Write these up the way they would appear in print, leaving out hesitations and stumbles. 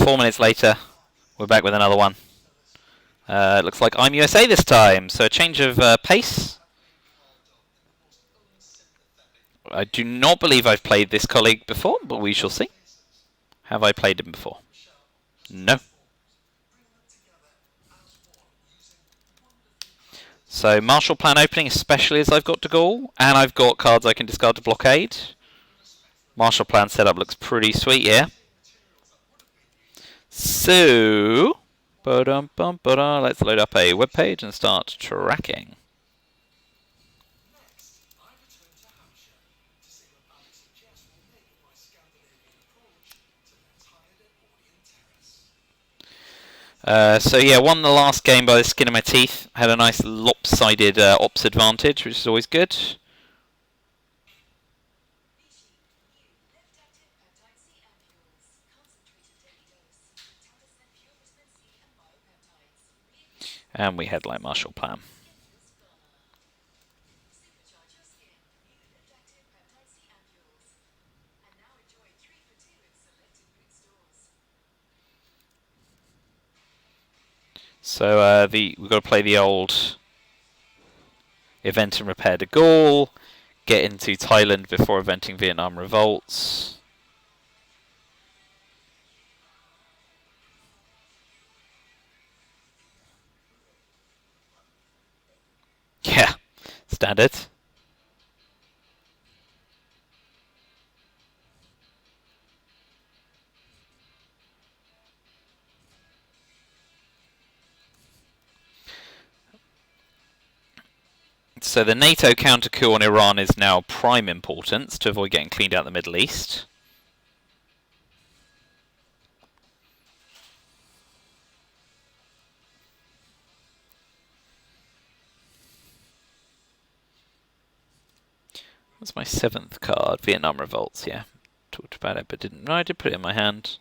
4 minutes later, we're back with another one. It looks like I'm USA this time, so a change of pace. I do not believe I've played this colleague before, but we shall see. Have I played him before? No. So martial plan opening, especially as I've got to Gaul, and I've got cards I can discard to blockade. Martial plan setup looks pretty sweet here. So, let's load up a web page and start tracking. So yeah, won the last game by the skin of my teeth. Had a nice lopsided ops advantage, which is always good. And we headline martial plan. So we've got to play the old event and repair de Gaulle, get into Thailand before eventing Vietnam revolts. Yeah, standard. So the NATO counter-coup on Iran is now prime importance to avoid getting cleaned out of the Middle East. What's my 7th card? Vietnam revolts, yeah. Talked about it, but didn't. No, I did put it in my hand.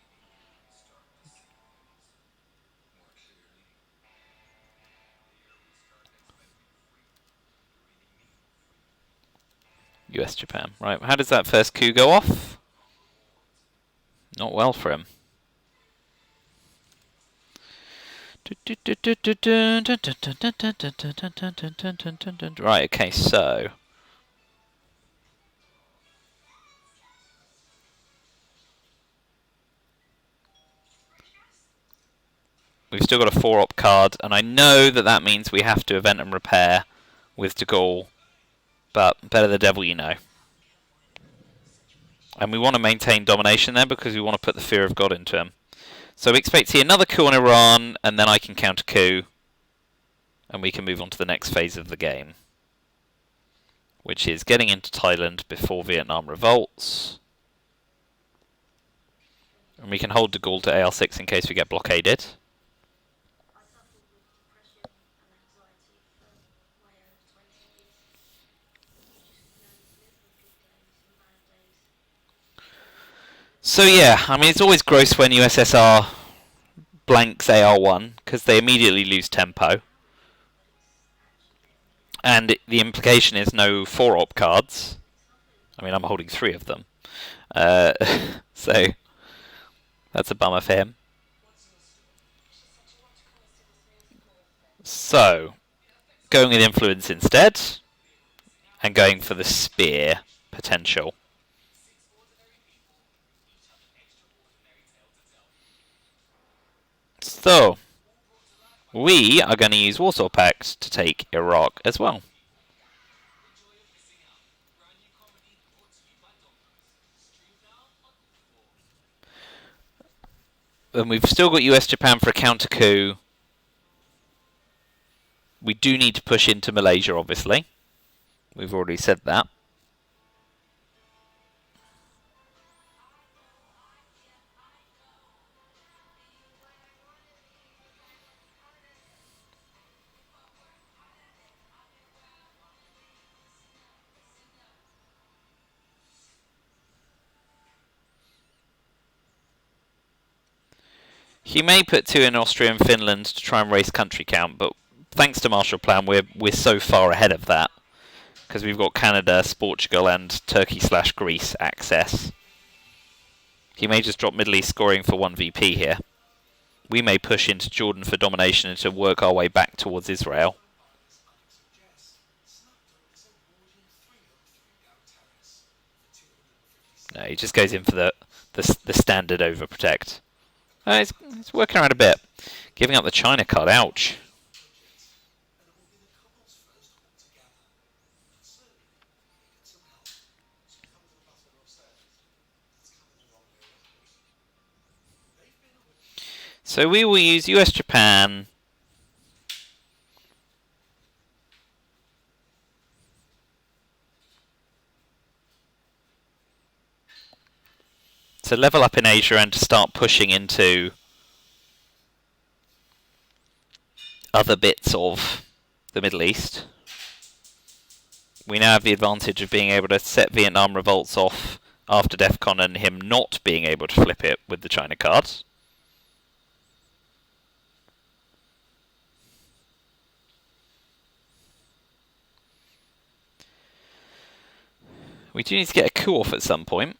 US Japan. Right, how does that first coup go off? Not well for him. Right, okay, so we've still got a 4-op card, and I know that that means we have to event and repair with de Gaulle, but better the devil you know. And we want to maintain domination there because we want to put the fear of God into him. So we expect to see another coup on Iran, and then I can counter coup, and we can move on to the next phase of the game, which is getting into Thailand before Vietnam revolts. And we can hold de Gaulle to AL6 in case we get blockaded. So yeah, I mean, it's always gross when USSR blanks AR1, because they immediately lose tempo. And the implication is no 4-op cards. I mean, I'm holding 3 of them. So, that's a bummer for him. So, going with influence instead, and going for the spear potential. So, we are going to use Warsaw Pact to take Iraq as well. And we've still got US Japan for a counter coup. We do need to push into Malaysia, obviously. We've already said that. He may put 2 in Austria and Finland to try and raise country count, but thanks to Marshall Plan, we're so far ahead of that because we've got Canada, Portugal, and Turkey/Greece access. He may just drop Middle East scoring for 1 VP here. we may push into Jordan for domination and to work our way back towards Israel. No, he just goes in for the standard overprotect. He's working around a bit. Giving up the China card, ouch. So we will use US-Japan. To level up in Asia and to start pushing into other bits of the Middle East. We now have the advantage of being able to set Vietnam revolts off after DEF CON and him not being able to flip it with the China cards. We do need to get a coup off at some point.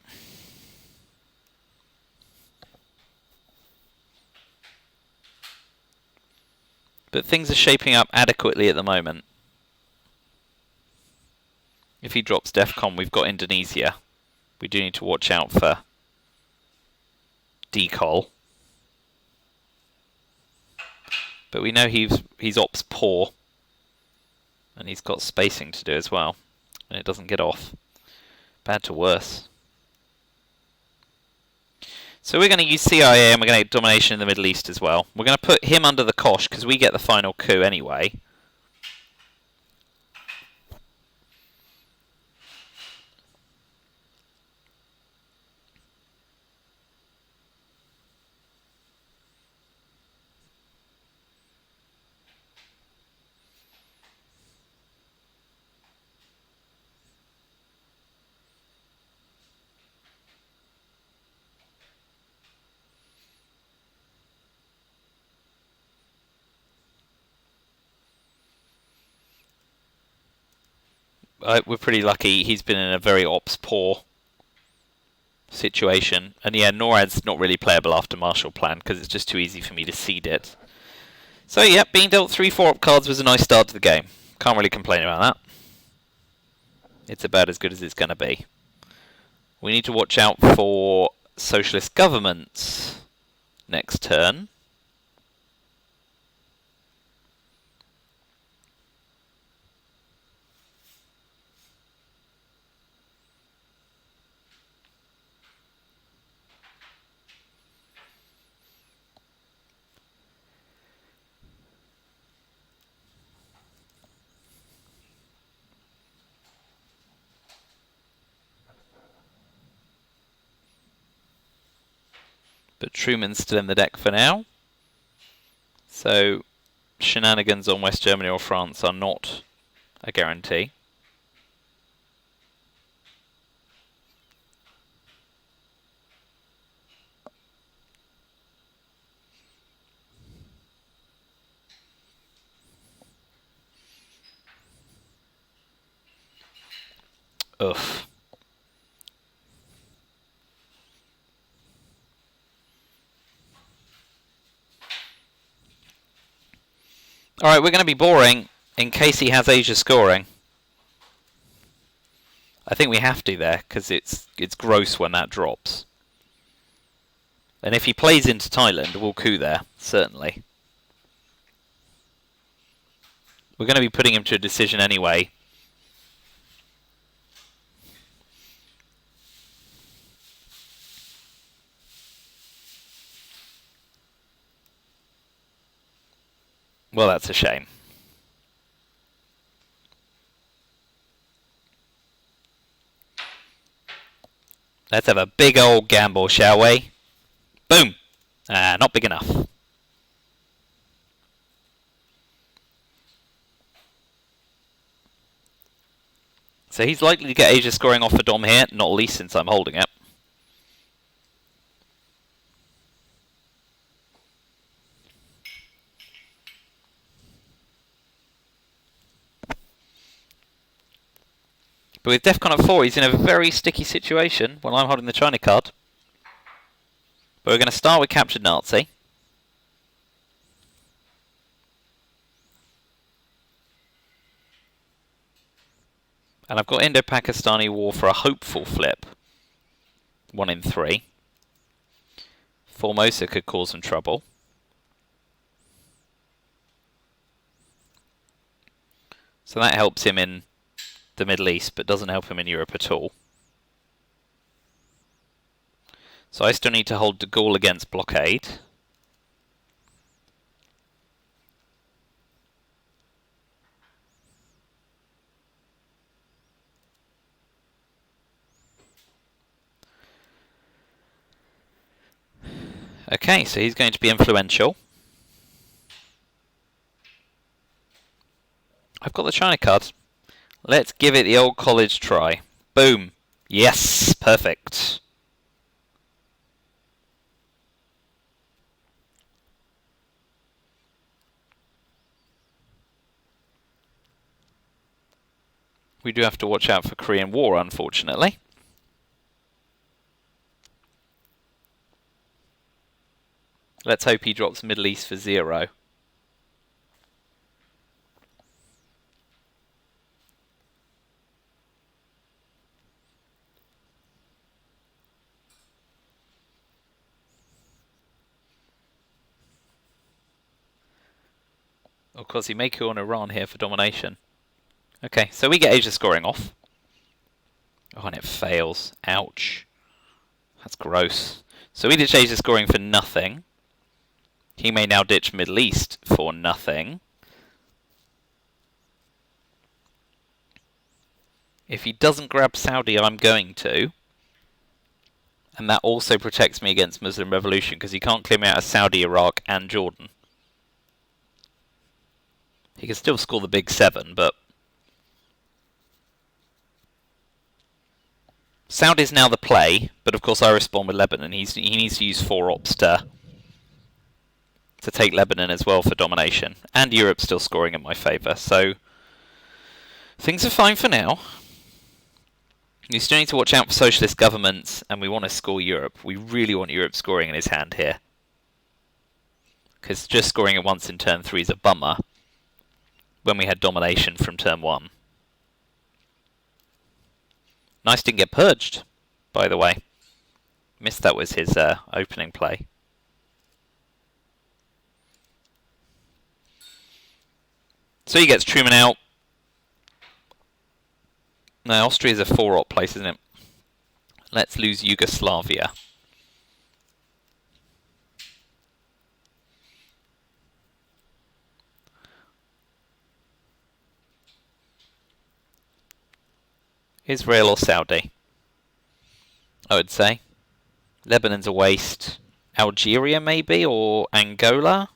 But things are shaping up adequately at the moment. If he drops DEF CON, we've got Indonesia. We do need to watch out for decol. But we know he's ops poor. And he's got spacing to do as well. And it doesn't get off. Bad to worse. So we're going to use CIA and we're going to get domination in the Middle East as well. We're going to put him under the cosh because we get the final coup anyway. We're pretty lucky. He's been in a very ops poor situation. And yeah, NORAD's not really playable after Marshall Plan because it's just too easy for me to seed it. So yeah, being dealt 3-4 op cards was a nice start to the game. Can't really complain about that. It's about as good as it's going to be. We need to watch out for socialist governments next turn. But Truman's still in the deck for now. So shenanigans on West Germany or France are not a guarantee. Oof. Alright, we're going to be boring in case he has Asia scoring. I think we have to there, because it's gross when that drops. And if he plays into Thailand, we'll coup there, certainly. We're going to be putting him to a decision anyway. Well, that's a shame. Let's have a big old gamble, shall we? Boom! Not big enough. So he's likely to get Asia scoring off for Dom here, not least since I'm holding it. But with DEF CON at 4, he's in a very sticky situation when I'm holding the China card. But we're going to start with Captured Nazi. And I've got Indo-Pakistani war for a hopeful flip. 1 in 3. Formosa could cause some trouble. So that helps him in the Middle East, but doesn't help him in Europe at all. So I still need to hold de Gaulle against blockade. Okay, so he's going to be influential. I've got the China card. Let's give it the old college try. Boom. Yes, perfect. We do have to watch out for Korean War, unfortunately. Let's hope he drops Middle East for 0. Of course, he may kill on Iran here for domination. Okay, so we get Asia scoring off. Oh, and it fails. Ouch. That's gross. So we ditch Asia scoring for nothing. He may now ditch Middle East for nothing. If he doesn't grab Saudi, I'm going to. And that also protects me against Muslim Revolution, because he can't clear me out of Saudi, Iraq, and Jordan. He can still score the big 7, but... Saudi's now the play, but of course I respond with Lebanon. He needs to use 4 ops to take Lebanon as well for domination. And Europe's still scoring in my favour, so... Things are fine for now. You still need to watch out for socialist governments, and we want to score Europe. We really want Europe scoring in his hand here. Because just scoring it once in turn 3 is a bummer, when we had domination from turn 1. Nice didn't get purged, by the way. Missed that was his opening play. So he gets Truman out. No, Austria's a 4-op place, isn't it? Let's lose Yugoslavia. Israel or Saudi? I would say. Lebanon's a waste. Algeria, maybe? Or Angola?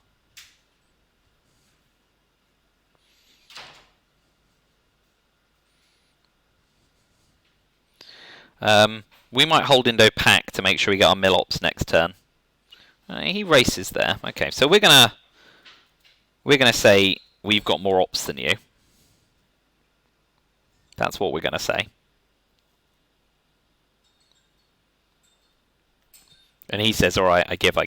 We might hold Indo-Pak to make sure we get our Mill-Ops next turn. He races there. Okay, so we're gonna say we've got more ops than you. That's what we're gonna say. And he says, alright, I give.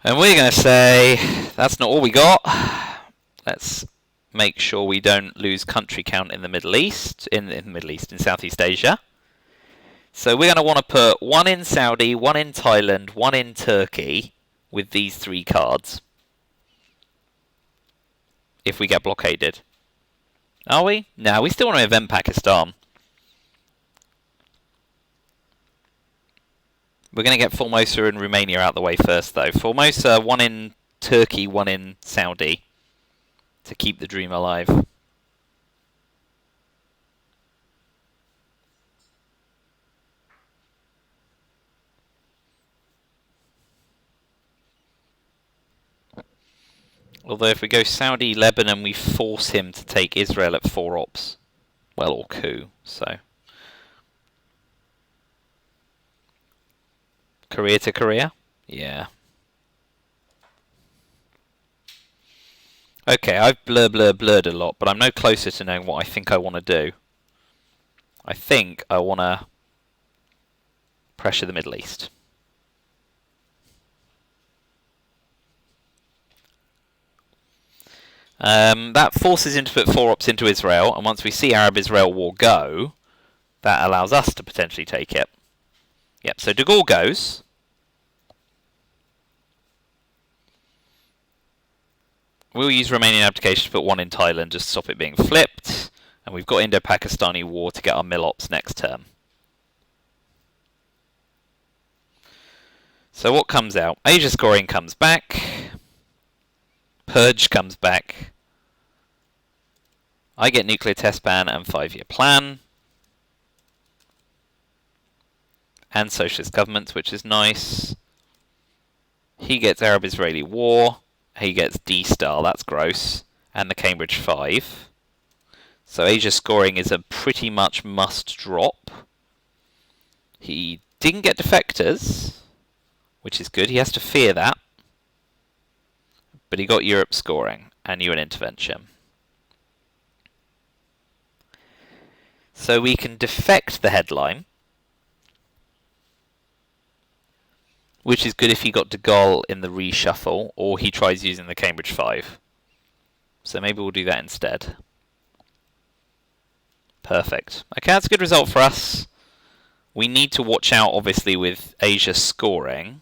And we're going to say, that's not all we got. Let's make sure we don't lose country count in the Middle East, in Southeast Asia. So we're going to want to put 1 in Saudi, 1 in Thailand, 1 in Turkey with these 3 cards. If we get blockaded. Are we? No, we still want to event Pakistan. We're going to get Formosa and Romania out the way first, though. Formosa, 1 in Turkey, 1 in Saudi. To keep the dream alive. Although if we go Saudi, Lebanon, we force him to take Israel at 4 ops. Well, or coup, so... Korea to Korea? Yeah. Okay, I've blurred a lot, but I'm no closer to knowing what I think I want to do. I think I want to pressure the Middle East. That forces him to put 4 ops into Israel, and once we see Arab-Israel war go, that allows us to potentially take it. Yep, so De Gaulle goes. We'll use Romanian abdication to put 1 in Thailand just to stop it being flipped. And we've got Indo-Pakistani war to get our mil-ops next term. So what comes out? Asia scoring comes back. Purge comes back. I get nuclear test ban and 5-year plan. And socialist governments, which is nice. He gets Arab-Israeli war. He gets D-Star, that's gross. And the Cambridge 5. So Asia scoring is a pretty much must drop. He didn't get defectors, which is good. He has to fear that. But he got Europe scoring and UN intervention. So we can defect the headline, which is good if he got De Gaulle in the reshuffle, or he tries using the Cambridge 5. So maybe we'll do that instead. Perfect. Okay, that's a good result for us. We need to watch out, obviously, with Asia scoring.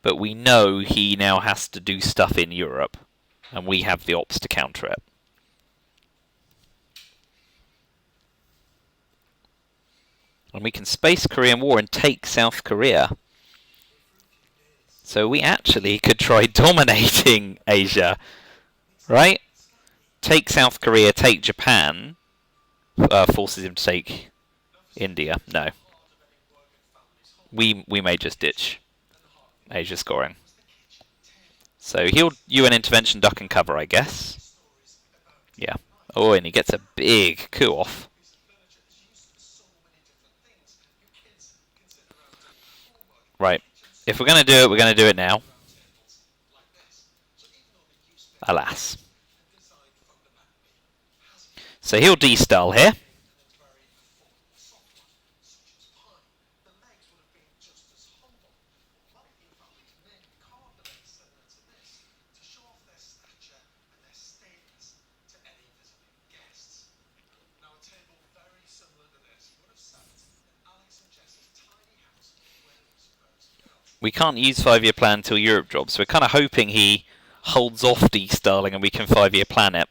But we know he now has to do stuff in Europe, and we have the ops to counter it. And we can space Korean War and take South Korea. So we actually could try dominating Asia, right? Take South Korea, take Japan. Forces him to take India. No. We may just ditch Asia scoring. So he'll UN intervention, duck and cover, I guess. Yeah. Oh, and he gets a big coup off. Right. If we're going to do it, we're going to do it now. Alas. So he'll D-style here. We can't use 5-year plan until Europe drops, so we're kind of hoping he holds off D-styling and we can 5-year plan it.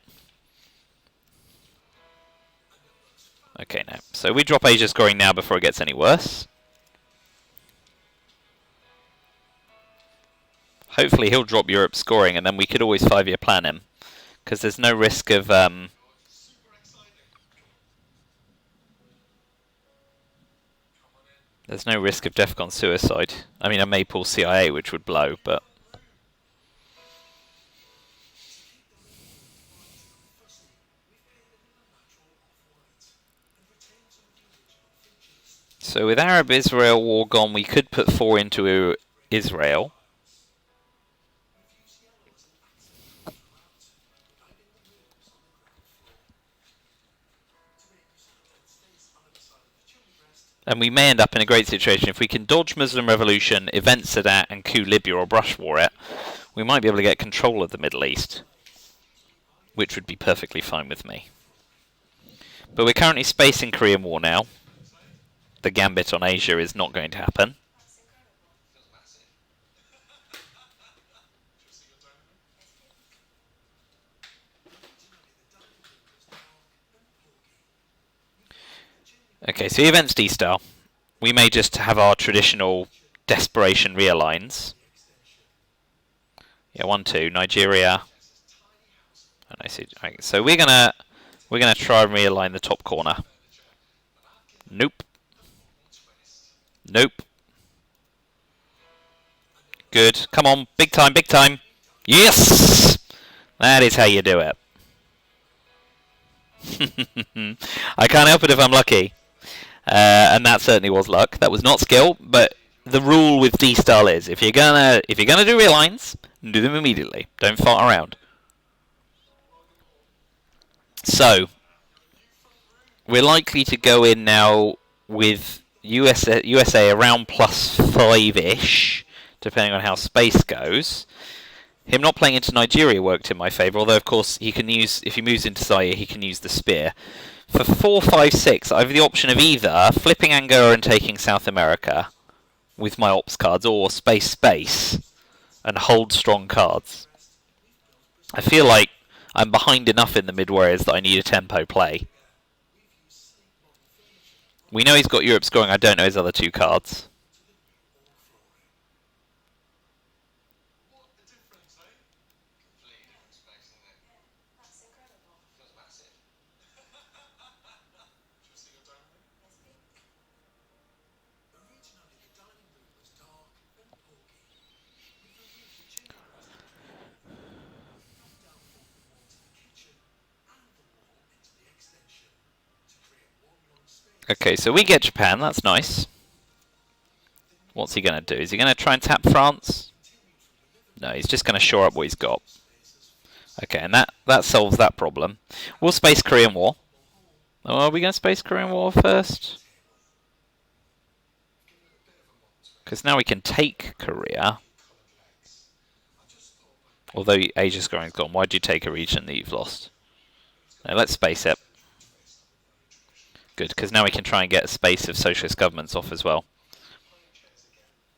Okay, no. So we drop Asia scoring now before it gets any worse. Hopefully he'll drop Europe scoring and then we could always 5-year plan him. Because there's no risk of... There's no risk of DEFCON suicide. I mean, I may pull CIA, which would blow, but... So with Arab-Israel war gone, we could put 4 into Israel. And we may end up in a great situation. If we can dodge Muslim Revolution, event Sadat, and coup Libya or brush war it, we might be able to get control of the Middle East, which would be perfectly fine with me. But we're currently spacing Korean War now. The gambit on Asia is not going to happen. Okay, so events D-star. We may just have our traditional desperation realigns. Yeah, 1, 2, Nigeria. And I see. Right, so we're gonna try and realign the top corner. Nope. Nope. Good. Come on, big time, big time. Yes! That is how you do it. I can't help it if I'm lucky. And that certainly was luck. That was not skill, but the rule with D-style is if you're gonna do realigns, do them immediately. Don't fart around. So we're likely to go in now with USA around +5-ish, depending on how space goes. Him not playing into Nigeria worked in my favour, although of course he can use, if he moves into Zaire, he can use the spear. For 4, 5, 6, I have the option of either flipping Angola and taking South America with my ops cards, or space, and hold strong cards. I feel like I'm behind enough in the mid-warriors that I need a tempo play. We know he's got Europe scoring, I don't know his other 2 cards. Okay, so we get Japan, that's nice. What's he going to do? Is he going to try and tap France? No, he's just going to shore up what he's got. Okay, and that solves that problem. We'll space Korean War. Oh, are we going to space Korean War first? Because now we can take Korea. Although Asia scoring's gone, why'd you take a region that you've lost? No, let's space it. Good, because now we can try and get a space of socialist governments off as well.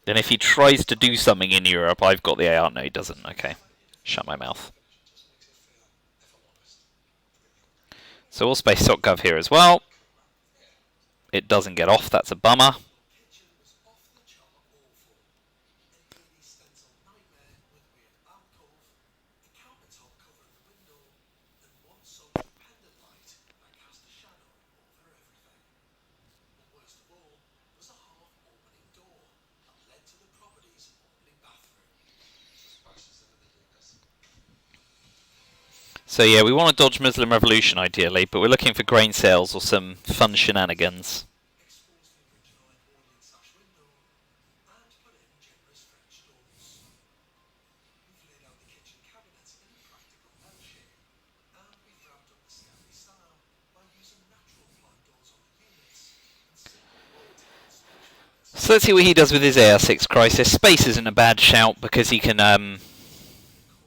Then if he tries to do something in Europe, I've got the AR. No, he doesn't. Okay. Shut my mouth. So we'll space SocGov here as well. It doesn't get off, that's a bummer. So yeah, we want to dodge Muslim Revolution ideally, but we're looking for grain sales or some fun shenanigans. So let's see what he does with his AR6 crisis. Space isn't a bad shout because he can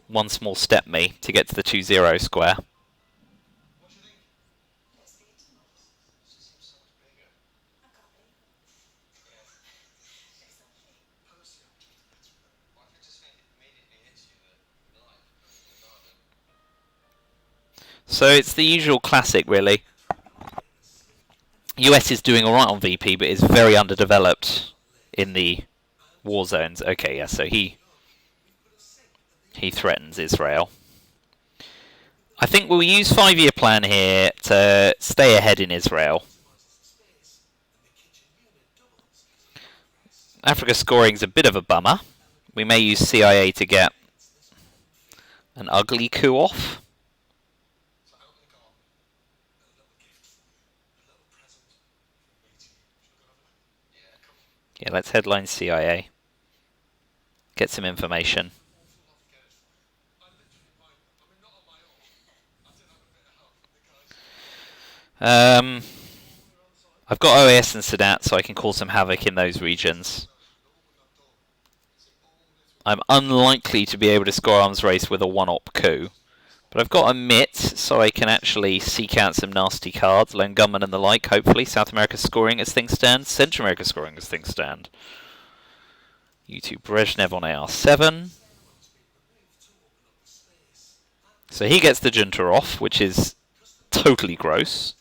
one small step me to get to the 2-0 square. So it's the usual classic, really. US is doing alright on VP, but is very underdeveloped in the war zones. Okay, yeah, so he threatens Israel. I think we'll use 5-year plan here to stay ahead in Israel. Africa scoring's a bit of a bummer. We may use CIA to get an ugly coup off. Yeah, let's headline CIA. Get some information. I've got OAS and Sadat, so I can cause some havoc in those regions. I'm unlikely to be able to score arms race with a 1-op coup. But I've got a MIT, so I can actually seek out some nasty cards, Lone Gunman and the like, hopefully. South America scoring as things stand. Central America scoring as things stand. YouTube Brezhnev on AR7. So he gets the junta off, which is totally gross.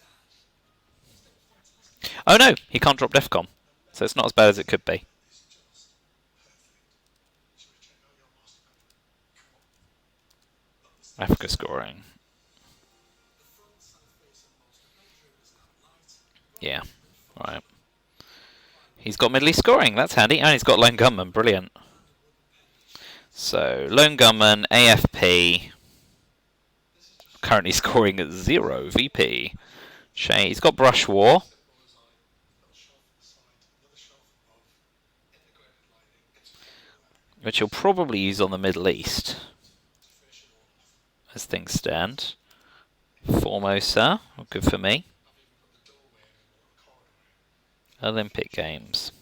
Oh no, he can't drop DEFCON. So it's not as bad as it could be. Africa scoring. Yeah, right. He's got Middle East scoring, that's handy. And he's got Lone Gunman, brilliant. So, Lone Gunman, AFP. Currently scoring at 0 VP. Shay, he's got Brush War. Which he'll probably use on the Middle East. As things stand. Formosa, good for me. Olympic Games.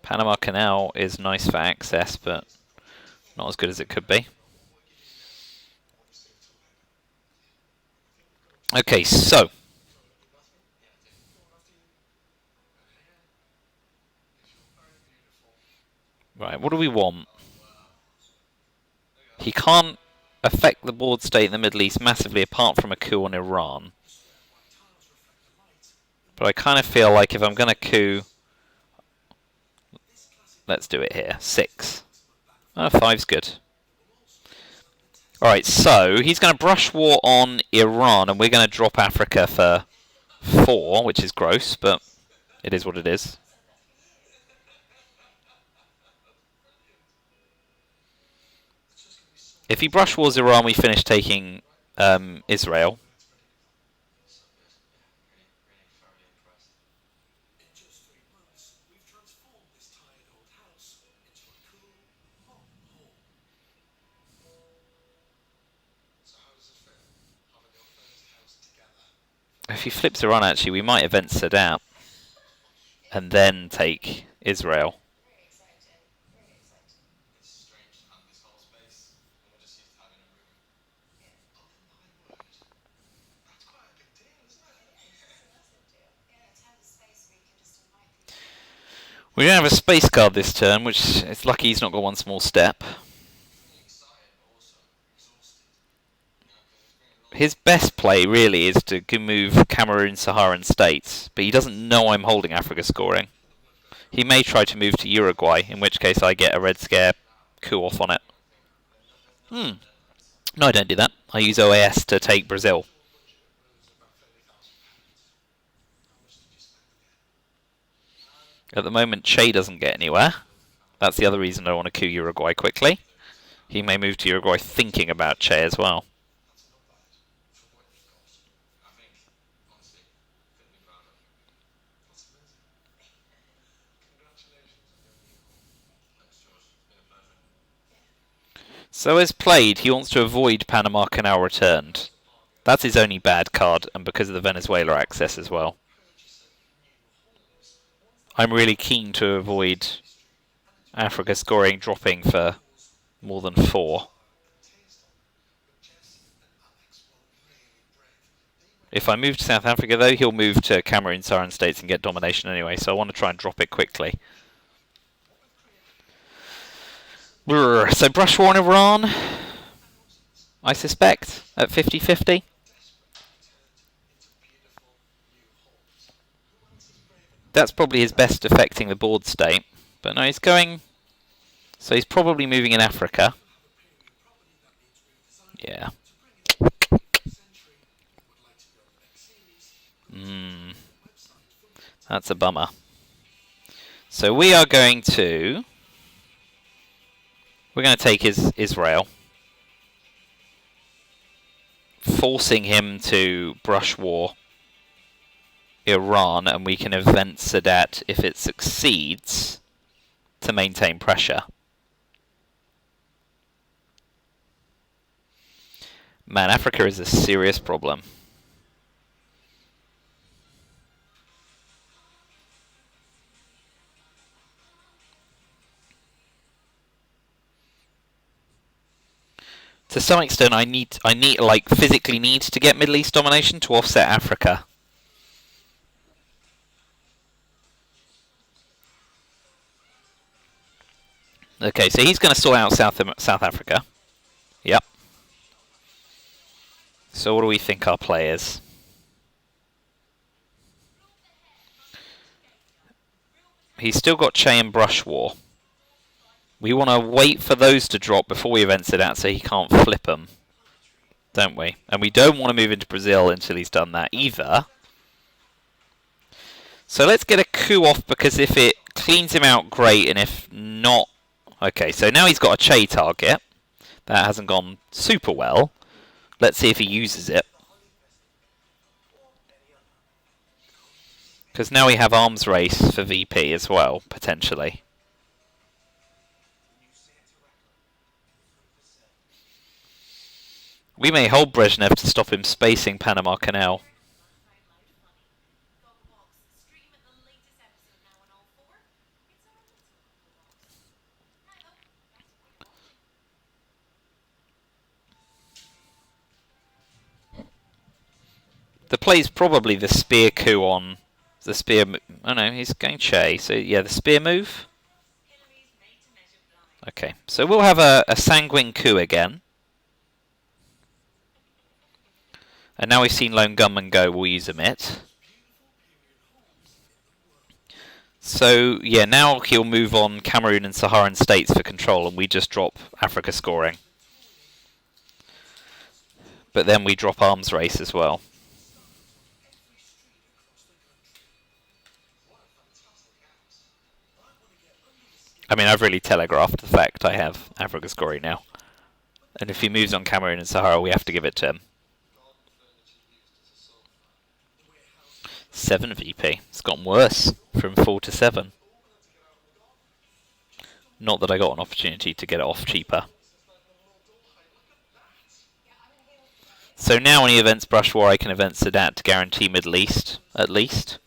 Panama Canal is nice for access, but not as good as it could be. Okay, so right, what do we want? He can't affect the board state in the Middle East massively apart from a coup on Iran. But I kind of feel like if I'm going to coup, let's do it here. 6. Oh, 5's good. Alright, so he's going to brush war on Iran, and we're going to drop Africa for 4, which is gross, but it is what it is. If he brush wars Iran, we finish taking Israel. If he flips Iran, actually, we might event Sadat and then take Israel. We don't have a space card this turn, which it's lucky he's not got one small step. His best play, really, is to move Cameroon, Saharan states, but he doesn't know I'm holding Africa scoring. He may try to move to Uruguay, in which case I get a red scare coup off on it. No, I don't do that. I use OAS to take Brazil. At the moment, Che doesn't get anywhere. That's the other reason I want to coup Uruguay quickly. He may move to Uruguay thinking about Che as well. So as played, he wants to avoid Panama Canal returned. That's his only bad card, and because of the Venezuela access as well. I'm really keen to avoid Africa scoring, dropping for more than 4. If I move to South Africa, though, he'll move to Cameroon, Saharan states and get domination anyway, so I want to try and drop it quickly. So brush war on Iran, I suspect, at 50-50. That's probably his best affecting the board state. But no, he's going... So he's probably moving in Africa. Yeah. That's a bummer. So we are going to... We're going to take Israel. Forcing him to brush war Iran, and we can event Sadat if it succeeds to maintain pressure. Man, Africa is a serious problem. To some extent, I need like physically need to get Middle East domination to offset Africa. Okay, so he's going to sort out South Africa. Yep. So what do we think our play is? He's still got Che and Brush War. We want to wait for those to drop before we event it out so he can't flip them. Don't we? And we don't want to move into Brazil until he's done that either. So let's get a coup off, because if it cleans him out, great, and if not... Okay, so now he's got a Che target. That hasn't gone super well. Let's see if he uses it. Because now we have arms race for VP as well, potentially. We may hold Brezhnev to stop him spacing Panama Canal. The play's probably the spear coup on the spear. Oh no, he's going Che. So yeah, the spear move. Okay, so we'll have a sanguine coup again. And now we've seen Lone Gunman go, we'll use Emit. So yeah, now he'll move on Cameroon and Saharan states for control, and we just drop Africa scoring. But then we drop arms race as well. I mean, I've really telegraphed the fact I have Africa scoring now. And if he moves on Cameroon and Sahara, we have to give it to him. 7 VP. It's gotten worse from 4 to 7. Not that I got an opportunity to get it off cheaper. So now when he events Brush War, I can event Sadat to guarantee Middle East, at least.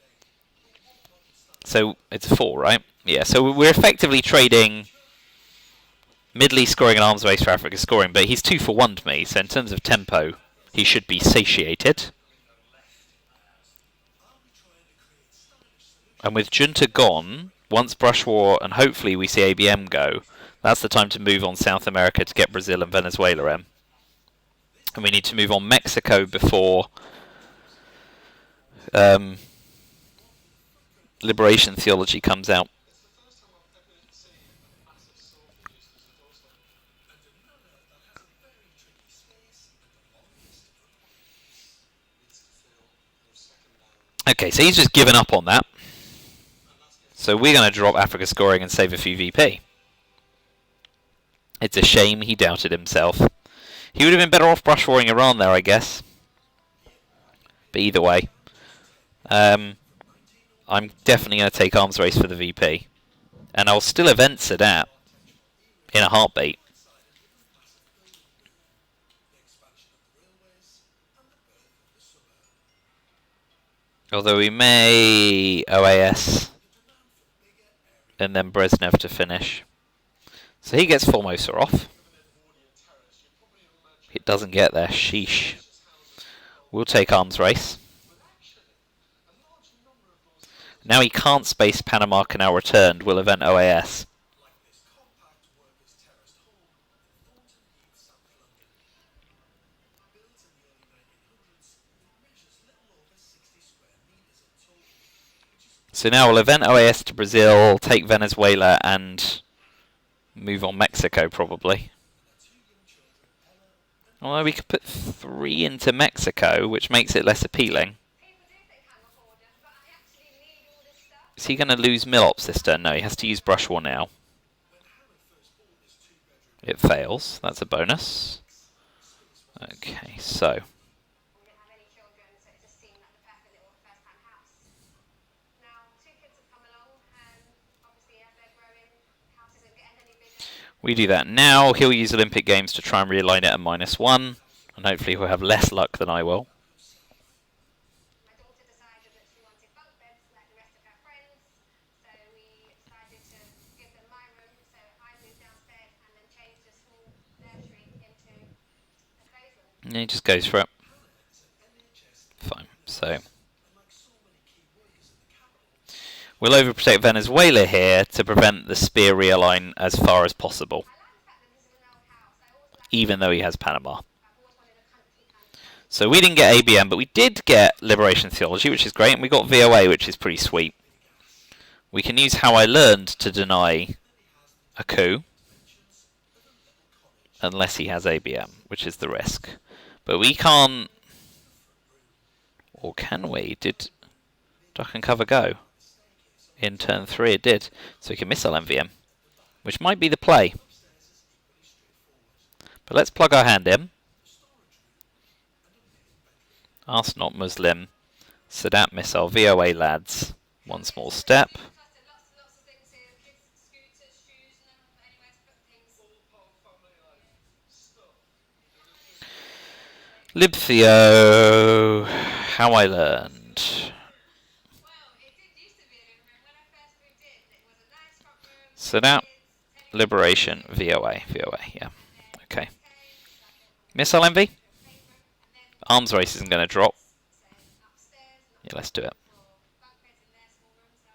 So it's a 4, right? Yeah, so we're effectively trading Middle East scoring and arms race for Africa scoring, but he's 2 for 1 to me, so in terms of tempo, he should be satiated. And with Junta gone, once Brush War and hopefully we see ABM go, that's the time to move on South America to get Brazil and Venezuela in. And we need to move on Mexico before Liberation Theology comes out. Okay, so he's just given up on that. So we're going to drop Africa scoring and save a few VP. It's a shame he doubted himself. He would have been better off brush warring Iran there, I guess. But either way, I'm definitely going to take arms race for the VP. And I'll still event Sadat in a heartbeat. Although we may OAS and then Brezhnev to finish. So he gets Formosa off. It doesn't get there. Sheesh. We'll take arms race. Now he can't space Panama Canal returned. We'll event OAS. So now we'll event OAS to Brazil, take Venezuela, and move on Mexico, probably. Although we could put 3 into Mexico, which makes it less appealing. Is he going to lose Milops this turn? No, he has to use Brush War now. It fails. That's a bonus. Okay, so... we do that now. He'll use Olympic Games to try and realign it at -1. And hopefully he'll have less luck than I will. And he just goes for it. Fine. So we'll overprotect Venezuela here to prevent the spear realign as far as possible. Even though he has Panama. So we didn't get ABM, but we did get Liberation Theology, which is great, and we got VOA, which is pretty sweet. We can use How I Learned to deny a coup. Unless he has ABM, which is the risk. But we can't... or can we? Did Duck and Cover go? In turn 3 it did. So we can missile MVM, which might be the play. But let's plug our hand in. Us not Muslim. Sadat missile, VOA lads. One small step. Libtheo, How I Learned. Sadat, Liberation, VOA, yeah. Okay. Missile Envy? Arms race isn't going to drop. Yeah, let's do it.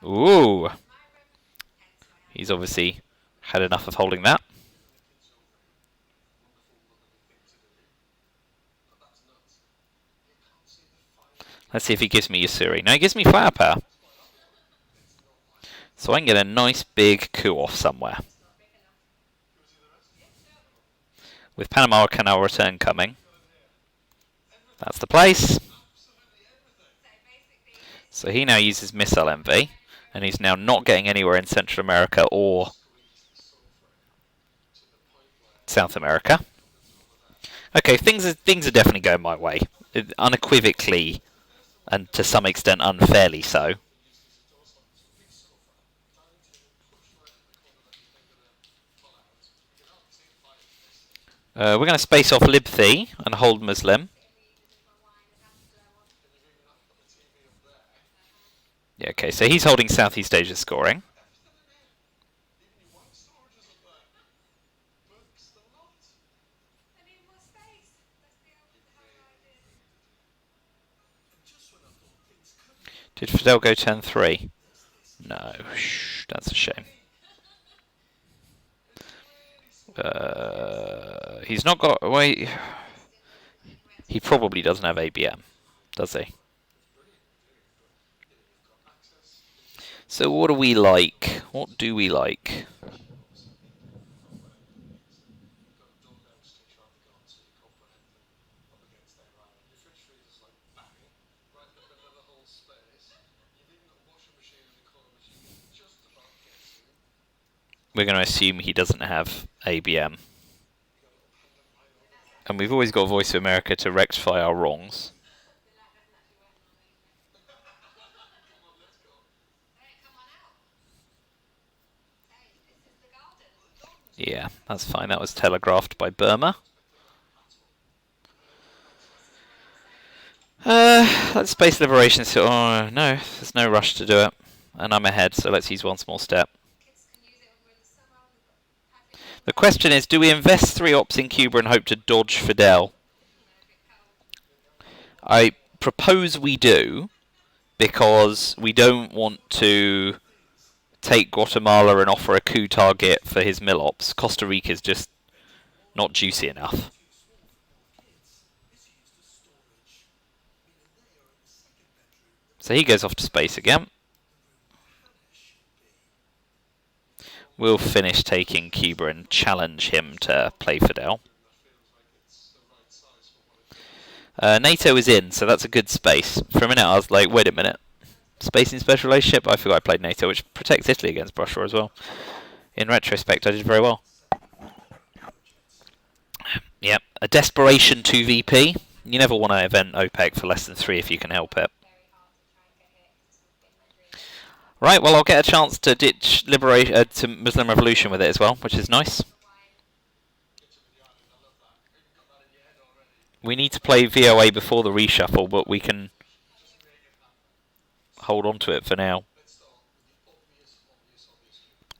Ooh! He's obviously had enough of holding that. Let's see if he gives me Yasuri. No, he gives me firepower. So I can get a nice big coup off somewhere. With Panama Canal return coming. That's the place. So he now uses missile envy. And he's now not getting anywhere in Central America or South America. Okay, things are definitely going my way. Unequivocally, and to some extent unfairly so. We're going to space off Libthi and hold Muslim. Yeah, okay, so he's holding Southeast Asia scoring. Did Fidel go turn 3? No, shh, that's a shame. He's not got... Wait, he probably doesn't have ABM, does he? So what do we like? What do we like? We're going to assume he doesn't have ABM. And we've always got Voice of America to rectify our wrongs. Yeah, that's fine. That was telegraphed by Burma. Let's space liberation. So, oh no, there's no rush to do it. And I'm ahead, so let's use one small step. The question is, do we invest 3 ops in Cuba and hope to dodge Fidel? I propose we do, because we don't want to take Guatemala and offer a coup target for his mill ops. Costa Rica's just not juicy enough. So he goes off to space again. We'll finish taking Cuba and challenge him to play Fidel. NATO is in, so that's a good space. For a minute I was like, wait a minute. Space in special relationship? I forgot I played NATO, which protects Italy against Russia as well. In retrospect, I did very well. Yep, a desperation 2VP. You never want to event OPEC for less than 3 if you can help it. Right, well, I'll get a chance to ditch to Muslim Revolution with it as well, which is nice. We need to play VOA before the reshuffle, but we can hold on to it for now.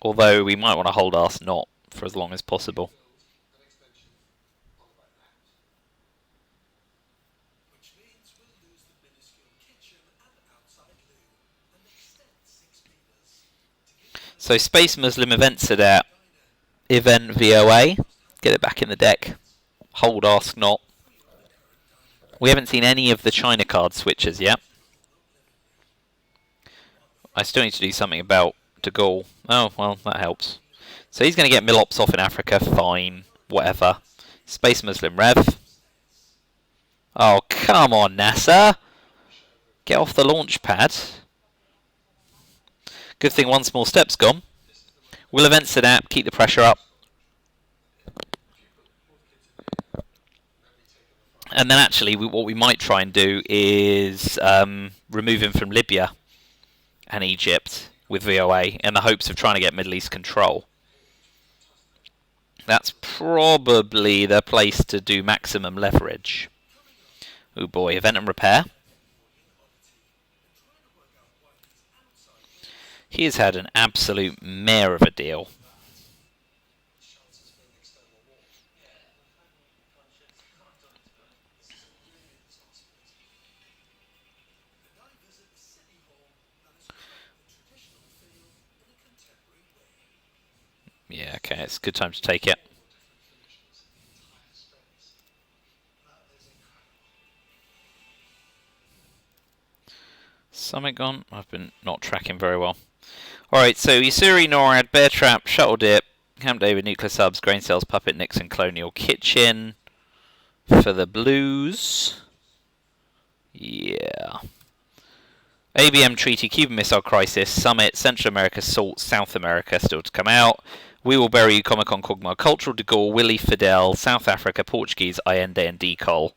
Although we might want to hold us not for as long as possible. So Space Muslim events it at event VOA. Get it back in the deck. Hold ask not. We haven't seen any of the China card switches yet. I still need to do something about De Gaulle. Oh, well, that helps. So he's going to get Milops off in Africa. Fine. Whatever. Space Muslim Rev. Oh, come on, NASA. Get off the launch pad. Good thing one small step's gone. We'll event Sadap. Keep the pressure up. And then actually, what we might try and do is remove him from Libya and Egypt with VOA in the hopes of trying to get Middle East control. That's probably the place to do maximum leverage. Oh boy, event and repair. He has had an absolute mare of a deal. Yeah, okay, it's a good time to take it. Summit gone? I've been not tracking very well. Alright, so Yusuri, NORAD, Bear Trap, Shuttle Dip, Camp David, Nuclear Subs, Grain Cells, Puppet, Nixon, Colonial Kitchen. For the Blues. Yeah. ABM Treaty, Cuban Missile Crisis, Summit, Central America, Salt, South America still to come out. We Will Bury You, Comic Con, Quagmire, Cultural, De Gaulle, Willie, Fidel, South Africa, Portuguese, Allende, and Decol.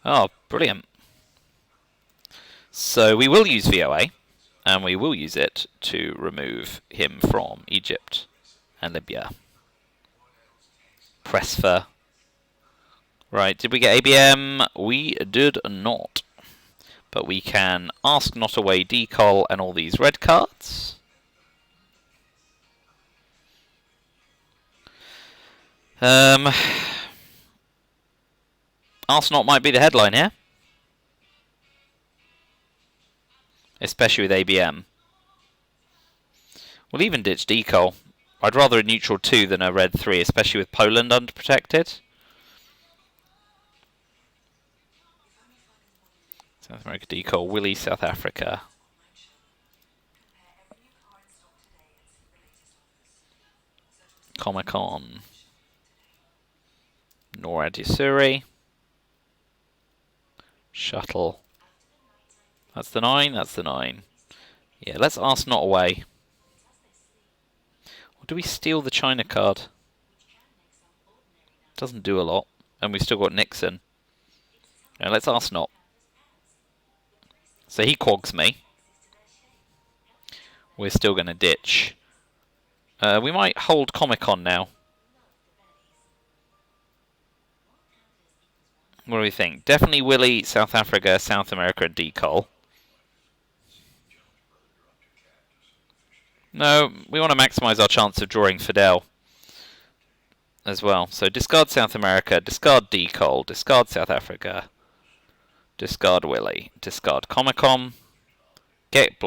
Oh, brilliant. So we will use VOA, and we will use it to remove him from Egypt and Libya. Press for. Right, did we get ABM? We did not. But we can ask not away decol and all these red cards. Ask not might be the headline here. Especially with ABM. We'll even ditch decol. I'd rather a neutral 2 than a red 3, especially with Poland underprotected. South America decol, Willie, South Africa. Comic Con. NORAD Yusuri. Shuttle. That's the 9, that's the 9. Yeah, let's ask not away. Or do we steal the China card? Doesn't do a lot. And we've still got Nixon. Yeah, let's ask not. So he quags me. We're still going to ditch. We might hold Comic Con now. What do we think? Definitely Willie, South Africa, South America, and decol. No, we want to maximise our chance of drawing Fidel as well. So discard South America, discard decol, discard South Africa, discard Willie, discard Comic Con, get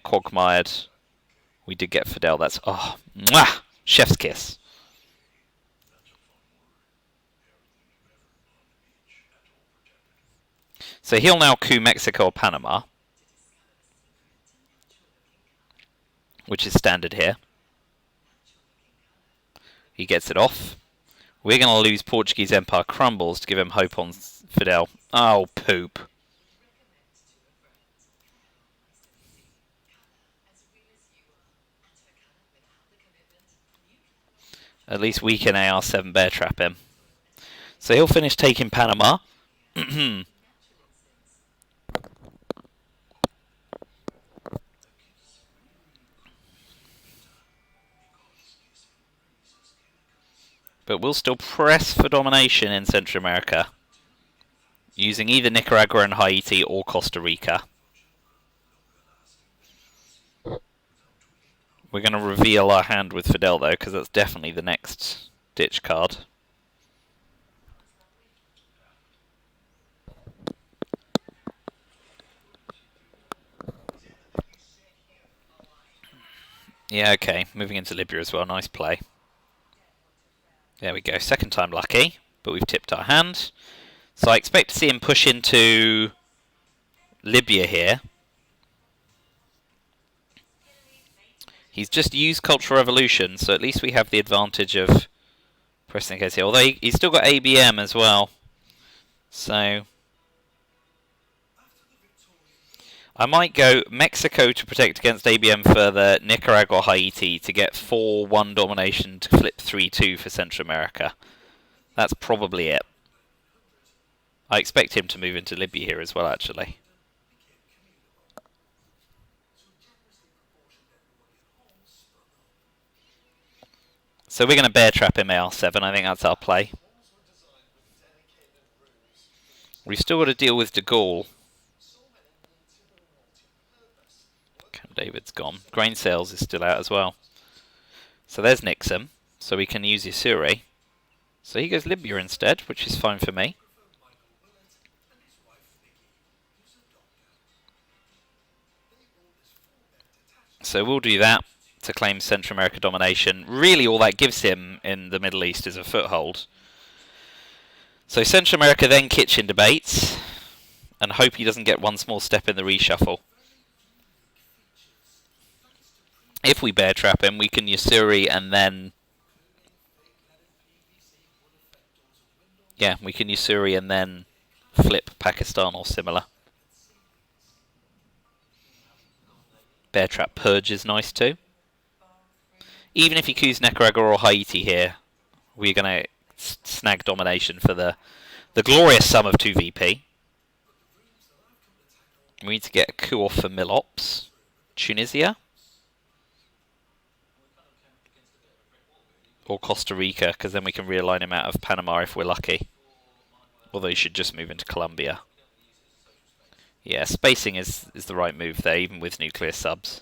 quagmired. We did get Fidel. That's mwah, chef's kiss. So he'll now coup Mexico or Panama, which is standard here. He gets it off. We're going to lose Portuguese Empire crumbles to give him hope on Fidel. Oh, poop. At least we can AR7 bear trap him. So he'll finish taking Panama. But we'll still press for domination in Central America, using either Nicaragua and Haiti or Costa Rica. We're going to reveal our hand with Fidel, though, because that's definitely the next ditch card. Yeah, okay. Moving into Libya as well. Nice play. There we go. Second time lucky, but we've tipped our hand. So I expect to see him push into Libya here. He's just used Cultural Revolution, so at least we have the advantage of pressing the case here. Although he's still got ABM as well. So I might go Mexico to protect against ABM further, Nicaragua, Haiti to get 4-1 domination to flip 3-2 for Central America. That's probably it. I expect him to move into Libya here as well, actually. So we're going to bear trap him AR7. I think that's our play. We've still got to deal with De Gaulle. Camp David's gone. Grain Sales is still out as well. So there's Nixon. So we can use Yusuri. So he goes Libya instead, which is fine for me. So we'll do that. to claim Central America domination. Really, all that gives him in the Middle East is a foothold. So Central America then kitchen debates, and hope he doesn't get one small step in the reshuffle. If we bear trap him, we can Yasuri and then... Yeah, we can Yasuri and then flip Pakistan or similar. Bear trap purge is nice too. Even if he coups Nicaragua or Haiti here, we're going to snag domination for the glorious sum of 2 VP. We need to get a coup off for Milops. Tunisia. Or Costa Rica, because then we can realign him out of Panama if we're lucky. Although he should just move into Colombia. Yeah, spacing is the right move there, even with nuclear subs.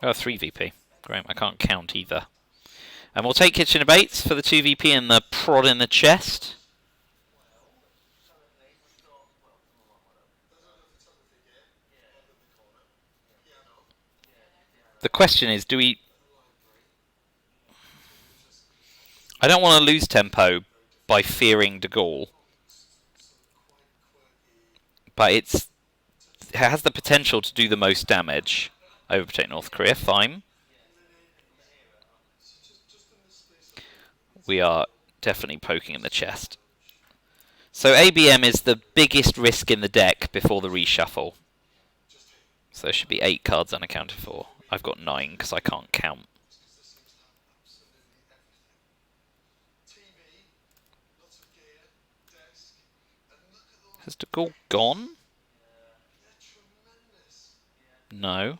Oh, 3 VP. Great, I can't count either. And we'll take kitchen debates for the 2 VP and the prod in the chest. The question is, do we... I don't want to lose tempo by fearing De Gaulle. But it has the potential to do the most damage. Overprotect North Korea, fine. We are definitely poking in the chest. So ABM is the biggest risk in the deck before the reshuffle. So there should be 8 cards unaccounted for. I've got 9 because I can't count. Has De Gaulle gone? No.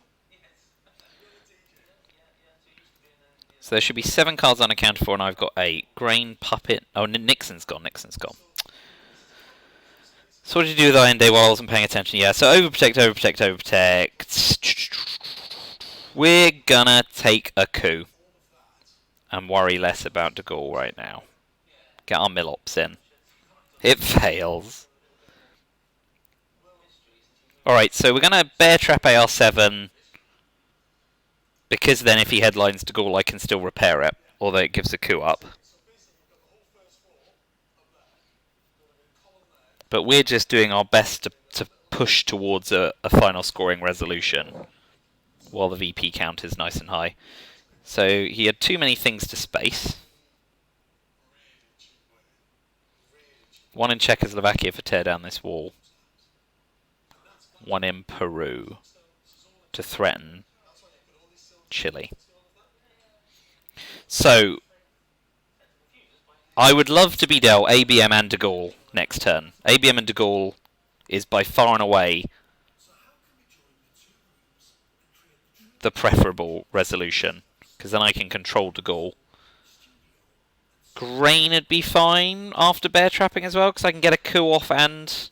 So there should be 7 cards unaccounted for and I've got 8. Grain, Puppet... Oh, Nixon's gone, Nixon's gone. So what did you do with Iron Day while I wasn't paying attention? Yeah, so overprotect, overprotect, overprotect. We're gonna take a coup. And worry less about De Gaulle right now. Get our Milops in. It fails. Alright, so we're gonna bear trap AR7. Because then if he headlines De Gaulle I can still repair it. Although it gives a coup up. But we're just doing our best to push towards a final scoring resolution. While the VP count is nice and high. So he had too many things to space. 1 in Czechoslovakia for tear down this wall. 1 in Peru to threaten Chile. So I would love to be dealt ABM and De Gaulle next turn. ABM and De Gaulle is by far and away the preferable resolution, because then I can control De Gaulle. Grain would be fine after bear trapping as well, because I can get a coup off and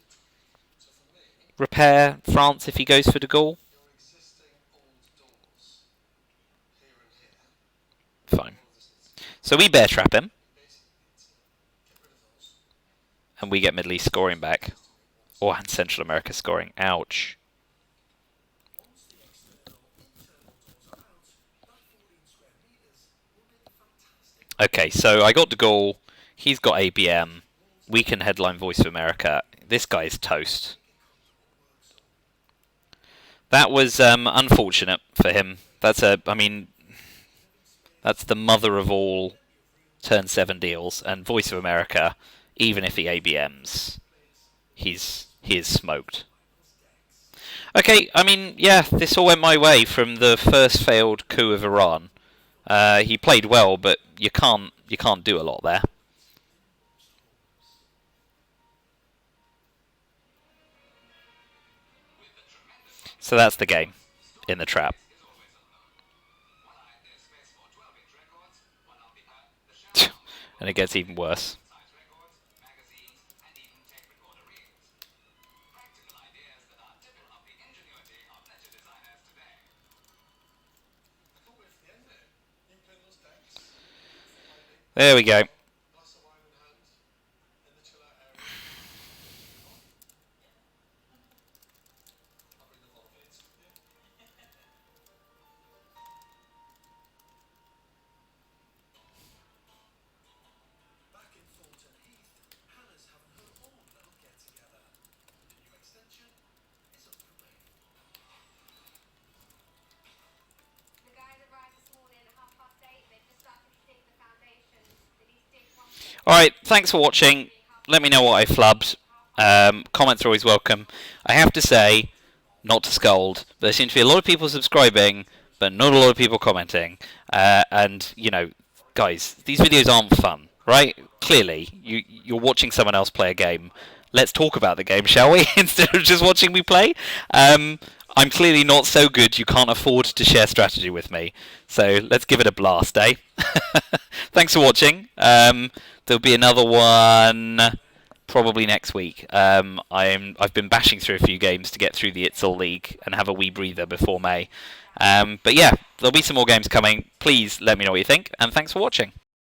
repair France if he goes for De Gaulle. Fine. So we bear trap him. And we get Middle East scoring back. Or and Central America scoring. Ouch. Okay, so I got De Gaulle. He's got ABM. We can headline Voice of America. This guy is toast. That was unfortunate for him. That's that's the mother of all turn 7 deals. And Voice of America, even if he ABMs, he is smoked. Okay, I mean, yeah, this all went my way from the first failed coup of Iran. He played well, but you can't do a lot there. So that's the game in the trap. And it gets even worse. There we go. Alright, thanks for watching. Let me know what I flubbed. Comments are always welcome. I have to say, not to scold, but there seem to be a lot of people subscribing, but not a lot of people commenting. And, you know, guys, these videos aren't fun, right? Clearly, you're watching someone else play a game. Let's talk about the game, shall we? Instead of just watching me play. I'm clearly not so good you can't afford to share strategy with me. So let's give it a blast, eh? Thanks for watching. There'll be another one probably next week. I've been bashing through a few games to get through the ITSL League and have a wee breather before May. But yeah, there'll be some more games coming. Please let me know what you think, and thanks for watching.